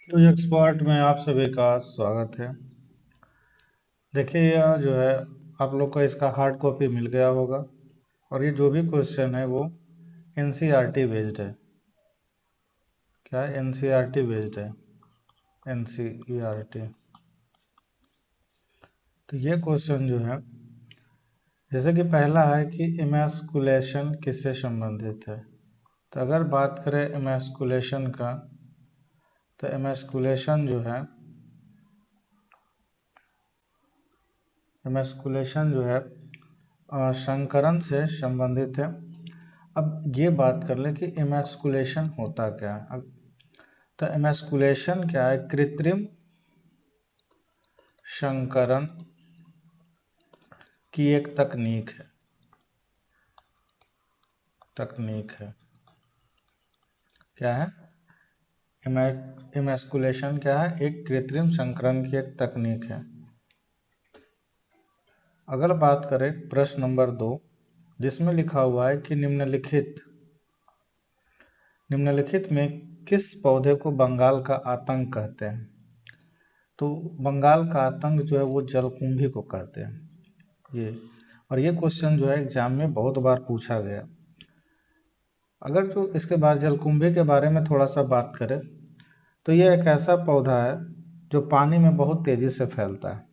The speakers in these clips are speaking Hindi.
तो एक्सपर्ट में आप सभी का स्वागत है। देखिए यह जो है आप लोग को इसका हार्ड कॉपी मिल गया होगा और ये जो भी क्वेश्चन है वो एनसीईआरटी बेस्ड है। क्या है? एनसीईआरटी बेस्ड है। एनसीईआरटी। तो ये क्वेश्चन जो है जैसे कि पहला है कि इमैस्कुलेशन किससे संबंधित है। तो अगर बात करें इमैस्कुलेशन का, तो इमैस्कुलेशन जो है संकरण से संबंधित है। अब ये बात कर लें कि इमैस्कुलेशन होता क्या है। तो इमैस्कुलेशन क्या है? कृत्रिम संकरण की एक तकनीक है। क्या है? इमैस्कुलेशन क्या है? एक कृत्रिम संकरण की एक तकनीक है। अगर बात करें प्रश्न नंबर 2, जिसमें लिखा हुआ है कि निम्नलिखित में किस पौधे को बंगाल का आतंक कहते हैं। तो बंगाल का आतंक जो है वो जलकुंभी को कहते हैं। ये क्वेश्चन जो है एग्जाम में बहुत बार पूछा गया। अगर जो इसके बाद जलकुंभी के बारे में थोड़ा सा बात करें तो ये एक ऐसा पौधा है जो पानी में बहुत तेज़ी से फैलता है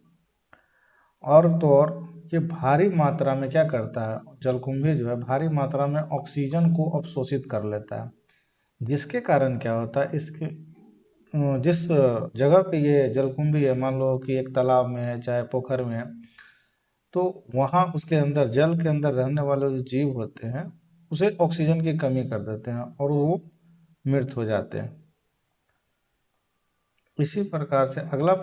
और तो और ये भारी मात्रा में क्या करता है, जलकुंभी जो है भारी मात्रा में ऑक्सीजन को अवशोषित कर लेता है। जिसके कारण क्या होता है, इसके जिस जगह पे ये जलकुंभी है, मान लो कि एक तालाब में है चाहे पोखर में है, तो वहाँ उसके अंदर जल के अंदर रहने वाले जो जीव होते हैं उसे ऑक्सीजन की कमी कर देते हैं और वो मृत हो जाते हैं। इसी प्रकार से अगला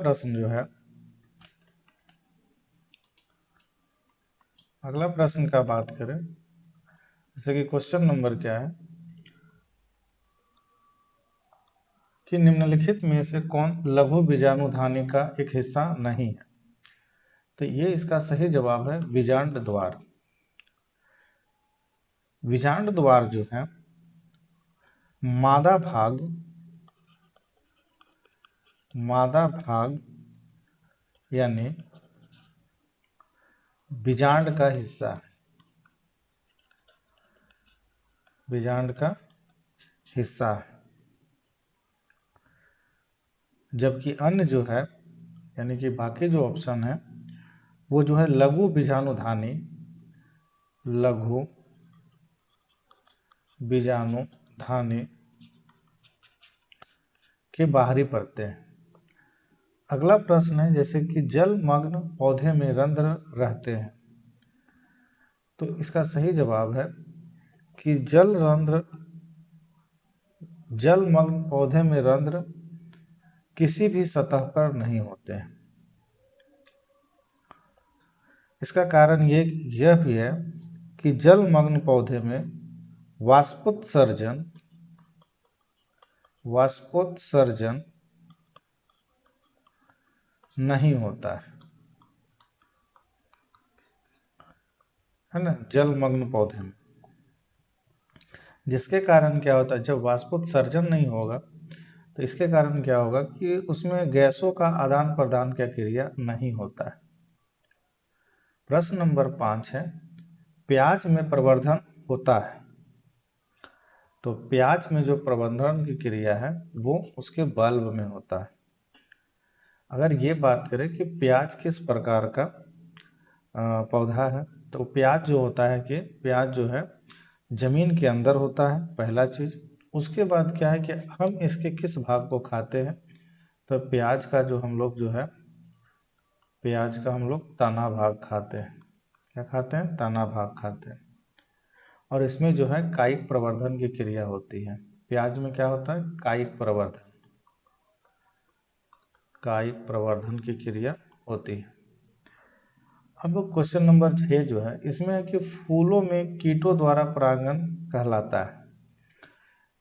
प्रश्न का बात करें, जैसे कि क्वेश्चन नंबर क्या है कि निम्नलिखित में से कौन लघु बीजाणुधानी का एक हिस्सा नहीं है। तो ये इसका सही जवाब है बीजांड द्वार। बीजांड द्वार जो है मादा भाग यानी बीजांड का हिस्सा है। बीजांड का हिस्सा है, जबकि अन्य जो है यानी कि बाकी जो ऑप्शन है वो जो है लघु बीजाणुधानी के बाहरी परतें हैं। अगला प्रश्न है जैसे कि जलमग्न पौधे में रंध्र रहते हैं। तो इसका सही जवाब है कि जलमग्न पौधे में रंध्र किसी भी सतह पर नहीं होते हैं। इसका कारण यह भी है कि जलमग्न पौधे में वाष्पोत्सर्जन नहीं होता है ना, जलमग्न पौधे में। जिसके कारण क्या होता है, जब वाष्पोत्सर्जन नहीं होगा तो इसके कारण क्या होगा कि उसमें गैसों का आदान प्रदान की क्रिया नहीं होता है। प्रश्न नंबर 5 है, प्याज में प्रवर्धन होता है। तो प्याज में जो प्रवर्धन की क्रिया है वो उसके बल्ब में होता है। अगर ये बात करें कि प्याज किस प्रकार का पौधा है, तो प्याज जो होता है कि प्याज जो है जमीन के अंदर होता है, पहला चीज। उसके बाद क्या है कि हम इसके किस भाग को खाते हैं, तो प्याज का हम लोग तना भाग खाते हैं। क्या खाते हैं? तना भाग खाते हैं। और इसमें जो है कायिक प्रवर्धन की क्रिया होती है। प्याज में क्या होता है? कायिक प्रवर्धन की क्रिया होती है। अब क्वेश्चन नंबर 6 जो है इसमें है कि फूलों में कीटों द्वारा परागण कहलाता है।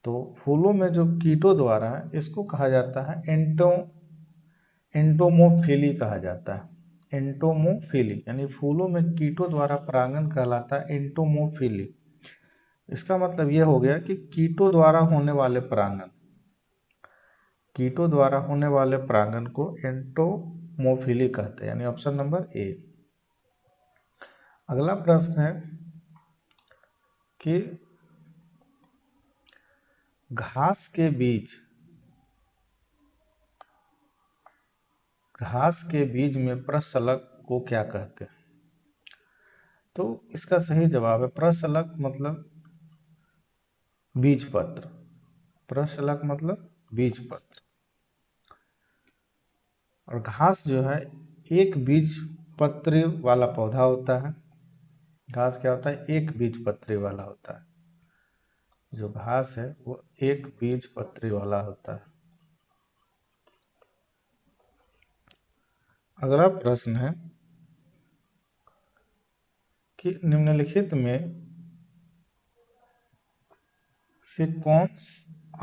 तो फूलों में जो कीटों द्वारा है इसको कहा जाता है एंटोमोफिली कहा जाता है। एंटोमोफिली यानी फूलों में कीटों द्वारा परागण कहलाता है एंटोमोफिली। इसका मतलब यह हो गया कि कीटों द्वारा होने वाले परागण। कीटों द्वारा होने वाले परागण को एंटोमोफिली कहते हैं, यानी ऑप्शन नंबर ए। अगला प्रश्न है कि घास के बीज में प्रशलक को क्या कहते हैं? तो इसका सही जवाब है प्रशलक मतलब बीजपत्र। प्रशलक मतलब बीजपत्र। और घास जो है एक बीज पत्री वाला पौधा होता है। घास क्या होता है? एक बीज पत्री वाला होता है। जो घास है वो एक बीज पत्री वाला होता है। अगला प्रश्न है कि निम्नलिखित में से कौन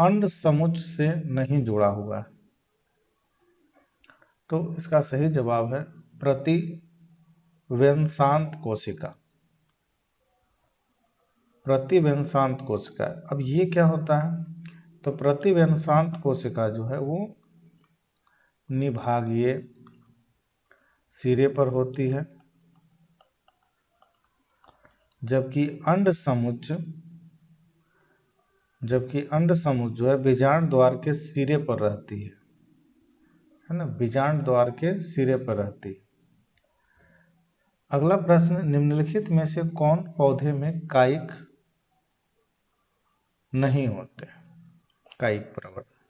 अंड समुच्चय से नहीं जुड़ा हुआ है? तो इसका सही जवाब है प्रतिवंशांत कोशिका। प्रतिवंशांत कोशिका। अब ये क्या होता है? तो प्रतिवंशांत कोशिका जो है वो निभागीय सिरे पर होती है, जबकि अंड समुच्चय जो है बीजांड द्वार के सिरे पर रहती है ना, बीजांड द्वार के सिरे पर रहती है। अगला प्रश्न, निम्नलिखित में से कौन पौधे में कायिक नहीं होते? कायिक प्रवर्तन।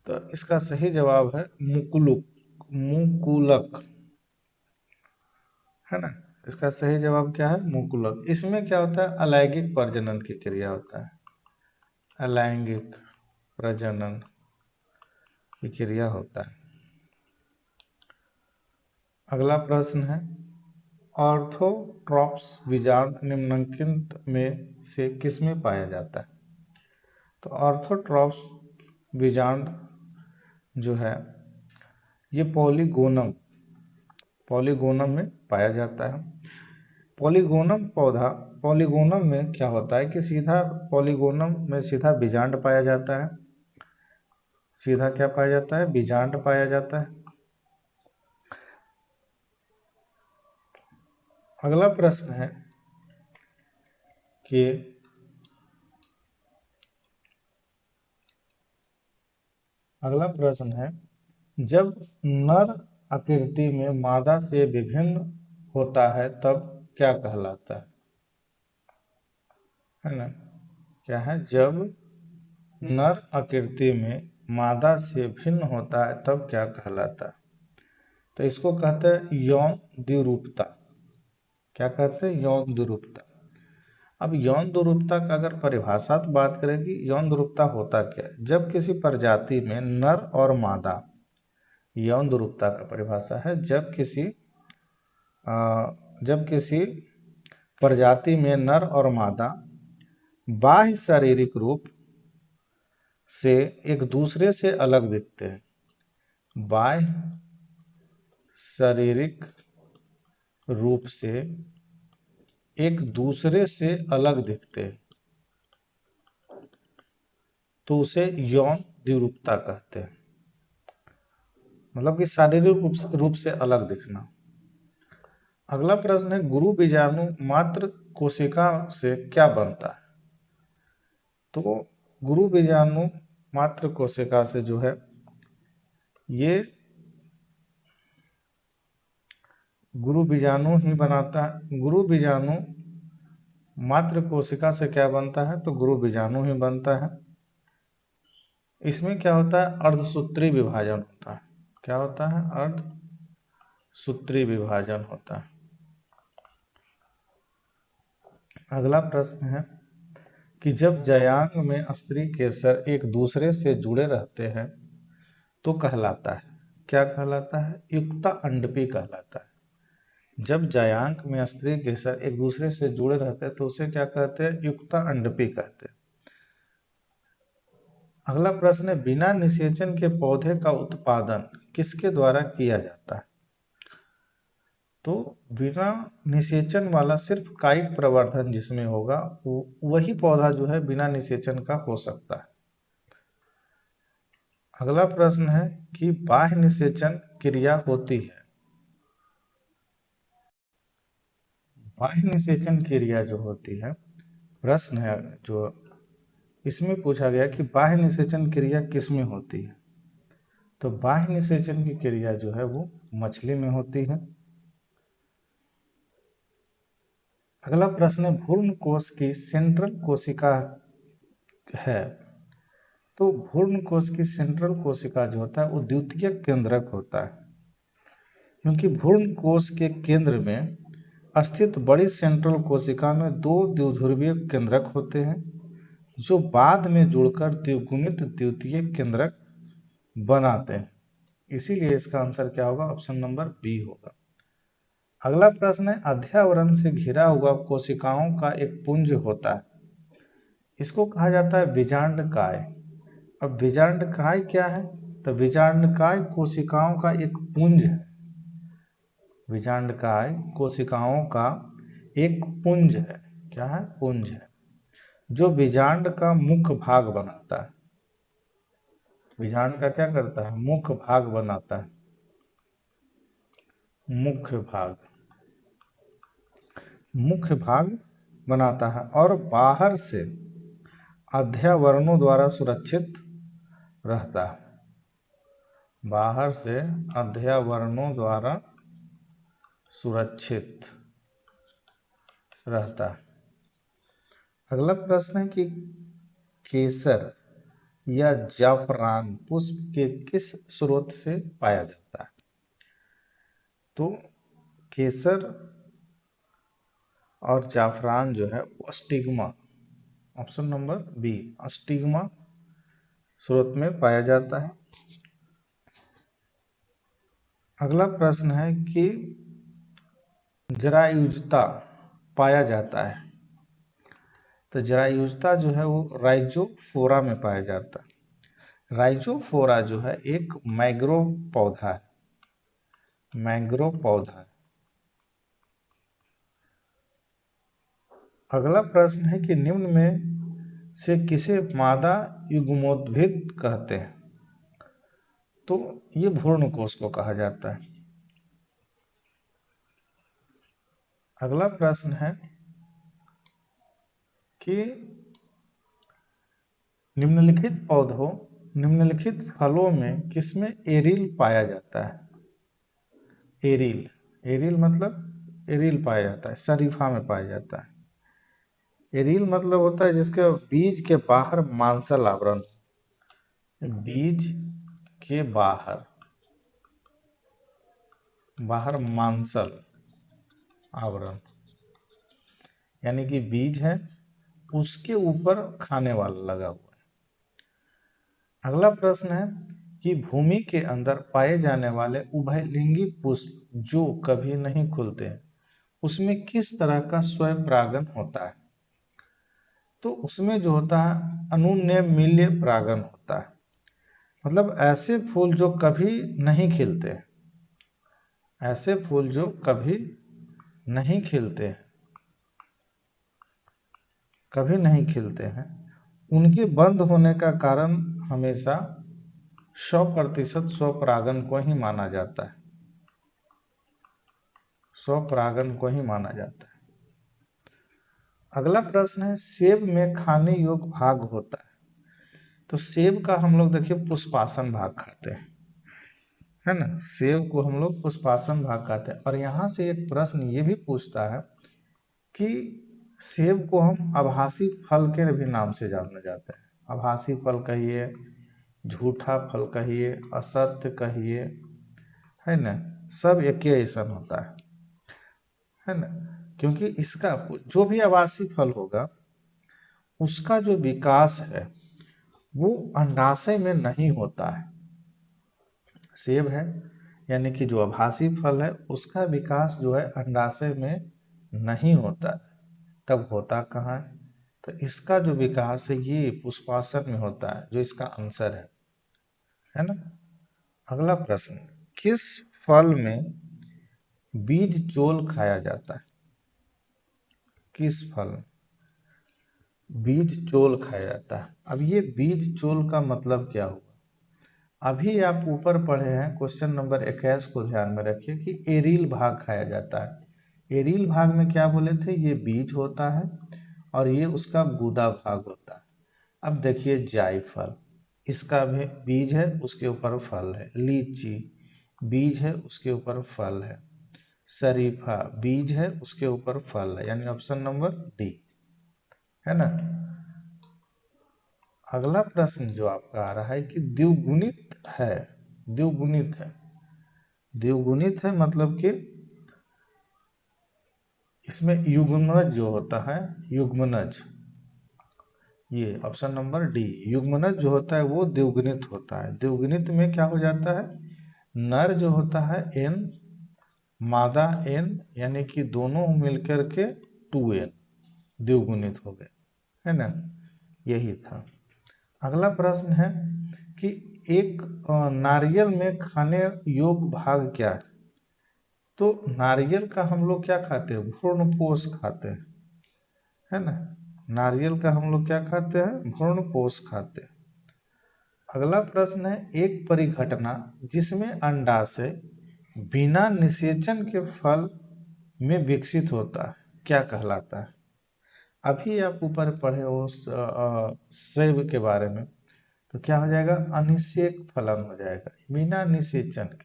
तो इसका सही जवाब है मुकुलक, है ना। इसका सही जवाब क्या है? मुकुलक। इसमें क्या होता है? अलैंगिक प्रजनन की क्रिया होता है। अलैंगिक प्रजनन की क्रिया होता है। अगला प्रश्न है ऑर्थोट्रॉप्स बीजांड निम्नलिखित में से किसमें पाया जाता है? तो ऑर्थोट्रॉप्स बीजांड जो है ये पॉलीगोनम में पाया जाता है। पॉलीगोनम में क्या होता है कि पॉलीगोनम में सीधा बीजांड पाया जाता है। सीधा क्या पाया जाता है? बीजांड पाया जाता है। अगला प्रश्न है कि जब नर आकृति में मादा से विभिन्न होता है तब क्या कहलाता है ना? क्या है? जब नर आकृति में मादा से भिन्न होता है तब क्या कहलाता है? तो इसको कहते हैं यौन द्विरूपता। क्या कहते हैं? यौन द्विरूपता। अब यौन द्विरूपता का अगर परिभाषा तो बात करें कि यौन द्विरूपता होता क्या है? जब किसी प्रजाति में नर और मादा, यौन द्विरूपता का परिभाषा है जब किसी प्रजाति में नर और मादा बाह्य शारीरिक रूप से एक दूसरे से अलग दिखते हैं। बाह्य शारीरिक रूप से एक दूसरे से अलग दिखते हैं तो उसे यौन द्विरूपता कहते हैं। मतलब कि शारीरिक रूप से अलग दिखना। अगला प्रश्न है गुरु बीजाणु मात्र कोशिका से क्या बनता है? तो गुरु बीजाणु मात्र कोशिका से जो है ये गुरु बीजाणु ही बनाता है। गुरु बीजाणु मात्र कोशिका से क्या बनता है? तो गुरु बीजाणु ही बनता है। इसमें क्या होता है? अर्धसूत्री विभाजन होता है। क्या होता है? अर्धसूत्री विभाजन होता है। अगला प्रश्न है कि जब जयांग में स्त्री केसर एक दूसरे से जुड़े रहते हैं तो कहलाता है? क्या कहलाता है? युक्ता अंडपी कहलाता है। जब जयांग में स्त्री केसर एक दूसरे से जुड़े रहते हैं तो उसे क्या कहते हैं? युक्ता अंडपी कहते हैं। अगला प्रश्न है बिना निषेचन के पौधे का उत्पादन किसके द्वारा किया जाता है? तो बिना निषेचन वाला सिर्फ कायिक प्रवर्धन जिसमें होगा वही पौधा जो है बिना निषेचन का हो सकता है। अगला प्रश्न है कि बाह्य निषेचन क्रिया होती है। बाह्य निषेचन क्रिया जो होती है, प्रश्न है जो इसमें पूछा गया कि बाह्य निषेचन क्रिया किस में होती है। तो बाह्य निषेचन की क्रिया जो है वो मछली में होती है। अगला प्रश्न है भ्रूण कोश की सेंट्रल कोशिका है। तो भ्रूण कोश की सेंट्रल कोशिका जो होता है वो द्वितीयक केंद्रक होता है, क्योंकि भ्रूण कोश के केंद्र में स्थित बड़ी सेंट्रल कोशिका में दो द्विध्रुवीय केंद्रक होते हैं जो बाद में जुड़कर द्विगुणित द्वितीयक केंद्रक बनाते हैं। इसीलिए इसका आंसर क्या होगा, ऑप्शन नंबर बी होगा। अगला प्रश्न है अध्यावरण से घिरा हुआ कोशिकाओं का एक पुंज होता है, इसको कहा जाता है बीजांडकाय। अब बीजांडकाय क्या है, तो बीजांडकाय कोशिकाओं का एक पुंज है। बीजांडकाय कोशिकाओं का एक पुंज है। क्या है, पुंज है, जो बीजांड का मुख्य भाग बनाता है। बीजांड का क्या करता है, मुख्य भाग बनाता है, मुख्य भाग, मुख्य भाग बनाता है और बाहर से अध्यावरणों द्वारा सुरक्षित रहता है। बाहर से अध्यावरणों द्वारा सुरक्षित रहता है। अगला प्रश्न है कि केसर या जाफरान पुष्प के किस स्रोत से पाया जाता है। तो केसर और जाफरान जो है वो stigma, option number B, stigma स्रोत में पाया जाता है। अगला प्रश्न है कि जरायुजता पाया जाता है। तो जरायुजता जो है वो राइजोफोरा में पाया जाता है। राइजोफोरा जो है एक मैंग्रोव पौधा है, मैंग्रोव पौधा है। अगला प्रश्न है कि निम्न में से किसे मादा युग्मोद्भिद कहते हैं। तो ये भ्रूणकोश को कहा जाता है। अगला प्रश्न है कि निम्नलिखित फलों में किसमें एरिल पाया जाता है। एरिल, एरिल मतलब एरिल पाया जाता है, शरीफा में पाया जाता है। एरिल मतलब होता है जिसके बीज के बाहर मांसल आवरण, बीज के बाहर मांसल आवरण, यानी कि बीज है उसके ऊपर खाने वाला लगा हुआ है। अगला प्रश्न है कि भूमि के अंदर पाए जाने वाले उभयलिंगी पुष्प जो कभी नहीं खुलते हैं उसमें किस तरह का स्वयं परागण होता है। तो उसमें जो होता है अनुनैमिल्य परागण होता है, मतलब ऐसे फूल जो कभी नहीं खिलते हैं, ऐसे फूल जो कभी नहीं खिलते हैं, कभी नहीं खिलते हैं, उनके बंद होने का कारण हमेशा 100% स्वपरागण को ही माना जाता है, स्वपरागण को ही माना जाता है। अगला प्रश्न है सेब में खाने योग्य भाग होता है। तो सेब का हम लोग देखिए पुष्पासन भाग खाते हैं, है ना, सेब को हम लोग पुष्पासन भाग खाते हैं। और यहाँ से एक प्रश्न ये भी पूछता है कि सेब को हम आभासी फल के भी नाम से जाने जाते हैं। आभासी फल कहिए, झूठा फल कहिए, असत्य कहिए, है ना, सब एक ही ऐसा होता है ना, क्योंकि इसका जो भी आभासी फल होगा उसका जो विकास है वो अंडाशय में नहीं होता है। सेब है यानी कि जो आभासी फल है उसका विकास जो है अंडाशय में नहीं होता, तब होता कहाँ है, तो इसका जो विकास है ये पुष्पासन में होता है, जो इसका आंसर है ना। अगला प्रश्न, किस फल में बीज चोल खाया जाता है। किस फल में बीज चोल खाया जाता है। अब ये बीज चोल का मतलब क्या हुआ, अभी आप ऊपर पढ़े हैं क्वेश्चन नंबर 21 को ध्यान में रखिए कि एरील भाग खाया जाता है। एरील भाग में क्या बोले थे, ये बीज होता है और ये उसका गूदा भाग होता है। अब देखिए जायफल, इसका भी बीज है, उसके ऊपर फल है। लीची बीज है, उसके ऊपर फल है। शरीफा बीज है, उसके ऊपर फल है, यानी ऑप्शन नंबर डी है ना। अगला प्रश्न जो आपका आ रहा है कि द्विगुणित है। द्विगुणित है, द्विगुणित है मतलब कि इसमें युग्मनज जो होता है, युग्मनज, ये ऑप्शन नंबर डी, युग्मनज जो होता है वो द्विगुणित होता है। द्विगुणित में क्या हो जाता है, नर जो होता है एन, मादा एन, यानी कि दोनों मिलकर के 2n द्विगुणित हो गए, है ना। यही था। अगला प्रश्न है कि एक नारियल में खाने योग्य भाग क्या है। तो नारियल का हम लोग क्या खाते हैं, भ्रूणपोष खाते हैं, है ना। नारियल का हम लोग क्या खाते हैं, भ्रूणपोष खाते हैं। अगला प्रश्न है एक परिघटना जिसमें अंडाशय बिना निषेचन के फल में विकसित होता है, क्या कहलाता है। अभी आप ऊपर पढ़े हो सेब के बारे में, तो क्या हो जाएगा, अनिषेक फलन हो जाएगा, बिना निषेचन के,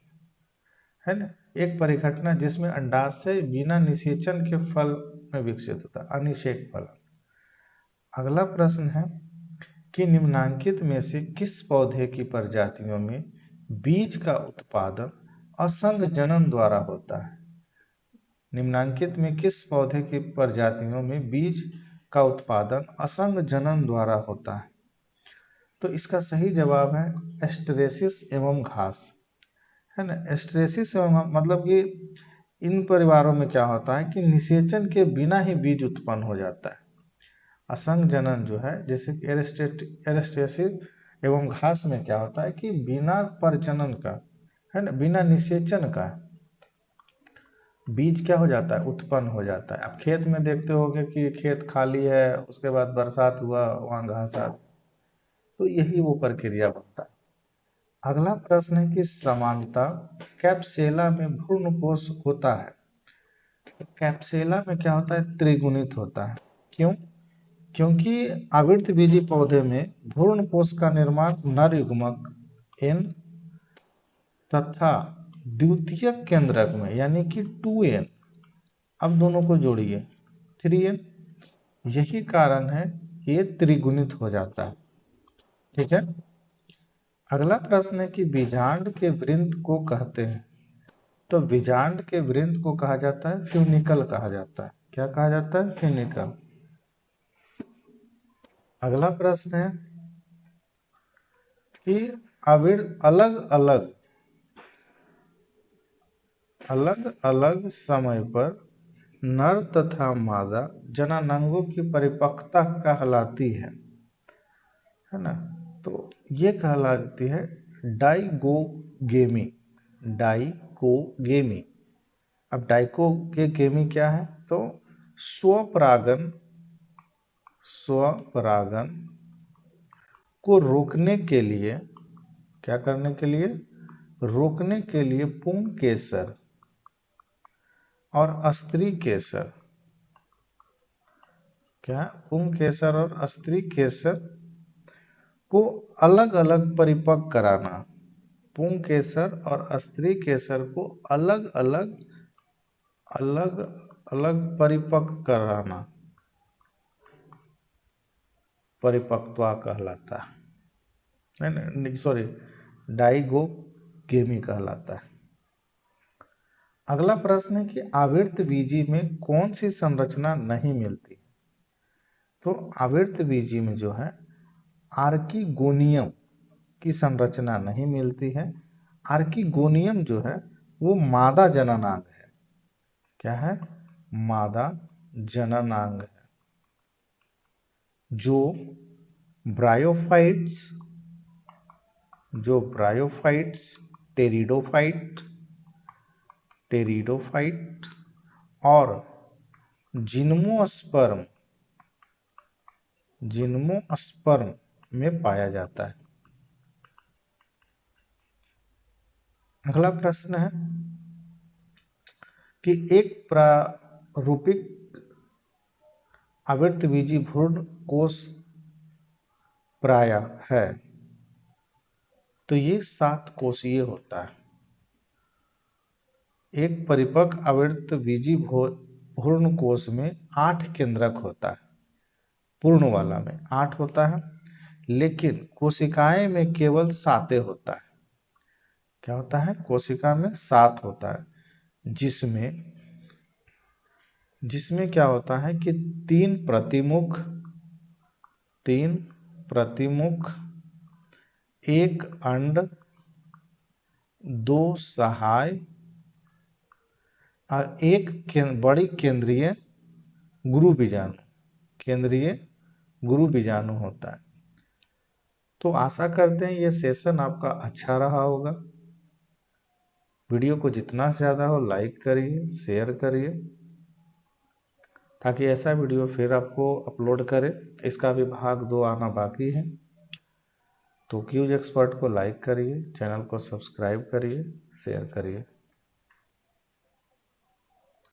है ना। एक परिघटना जिसमें अंडाशय बिना निषेचन के फल में विकसित होता है, अनिषेक फलन। अगला प्रश्न है कि निम्नांकित में से किस पौधे की प्रजातियों में बीज का उत्पादन असंग जनन द्वारा होता है। निम्नांकित में किस पौधे की प्रजातियों में बीज का उत्पादन असंग जनन द्वारा होता है। तो इसका सही जवाब है एस्टेरेसिस एवं घास, है ना। एस्टेरेसिस एवं मतलब कि इन परिवारों में क्या होता है कि निषेचन के बिना ही बीज उत्पन्न हो जाता है। असंग जनन जो है, जैसे कि एरेस्टेसिस एवं घास में क्या होता है कि बिना प्रजनन का, है ना, बिना निषेचन का बीज क्या हो जाता है, उत्पन्न हो जाता है। आप खेत में देखते होगे कि खेत खाली है, उसके बाद बरसात हुआ, वहाँ घास आ, तो यही वो प्रक्रिया बनता है। अगला प्रश्न है कि समानता कैप्सेला में भ्रूणपोष होता है। कैप्सेला में क्या होता है, त्रिगुणित होता है। क्यों, क्योंकि आवृतबीजी पौधे में भ्रूणपोष का निर्माण नर युग्मक एन तथा द्वितीयक केंद्रक में, यानी कि 2n, अब दोनों को जोड़िए 3n, यही कारण है कि ये त्रिगुणित हो जाता है। ठीक है। अगला प्रश्न है कि बीजांड के वृंत को कहते हैं। तो बीजांड के वृंत को कहा जाता है फ्यूनिकल कहा जाता है। क्या कहा जाता है, फ्यूनिकल। अगला प्रश्न है कि अलग अलग समय पर नर तथा मादा जननांगों की परिपक्वता कहलाती है ना। तो ये कहलाती है डाइगोगेमी, डाइकोगेमी। अब डाइकोगेमी क्या है, तो स्वपरागन, स्वपरागन को रोकने के लिए, क्या करने के लिए, रोकने के लिए पुंकेसर और स्त्री केसर, क्या, पुंकेसर और स्त्री केसर को अलग अलग परिपक्व कराना, पुंकेसर और स्त्री केसर को अलग अलग अलग अलग परिपक्व कराना परिपक्वता कहलाता है ना, सॉरी, डाइगोगेमी कहलाता है। अगला प्रश्न है कि आवृत बीजी में कौन सी संरचना नहीं मिलती। तो आवृत बीजी में जो है आर्किगोनियम की संरचना नहीं मिलती है। आर्किगोनियम जो है वो मादा जननांग है। क्या है, मादा जननांग है, जो ब्रायोफाइट्स, टेरिडोफाइट और जिम्नोस्पर्म में पाया जाता है। अगला प्रश्न है कि एक प्रारूपिक आवृत्तबीजी भ्रूण कोश प्राय है, तो ये 7 कोषीय होता है। एक परिपक्व आवृत्तबीजी भ्रूण कोश में 8 केंद्रक होता है, पूर्ण वाला में 8 होता है, लेकिन कोशिकाएं में केवल 7 होता है। क्या होता है? कोशिका में 7 होता है, जिसमें क्या होता है कि 3 प्रतिमुख, 1 अंड, 2 सहाय और 1 बड़ी केंद्रीय गुरु बीजाणु होता है। तो आशा करते हैं ये सेशन आपका अच्छा रहा होगा। वीडियो को जितना से ज़्यादा हो लाइक करिए, शेयर करिए, ताकि ऐसा वीडियो फिर आपको अपलोड करें। इसका भी भाग 2 आना बाकी है। तो क्यूज एक्सपर्ट को लाइक करिए, चैनल को सब्सक्राइब करिए, शेयर करिए।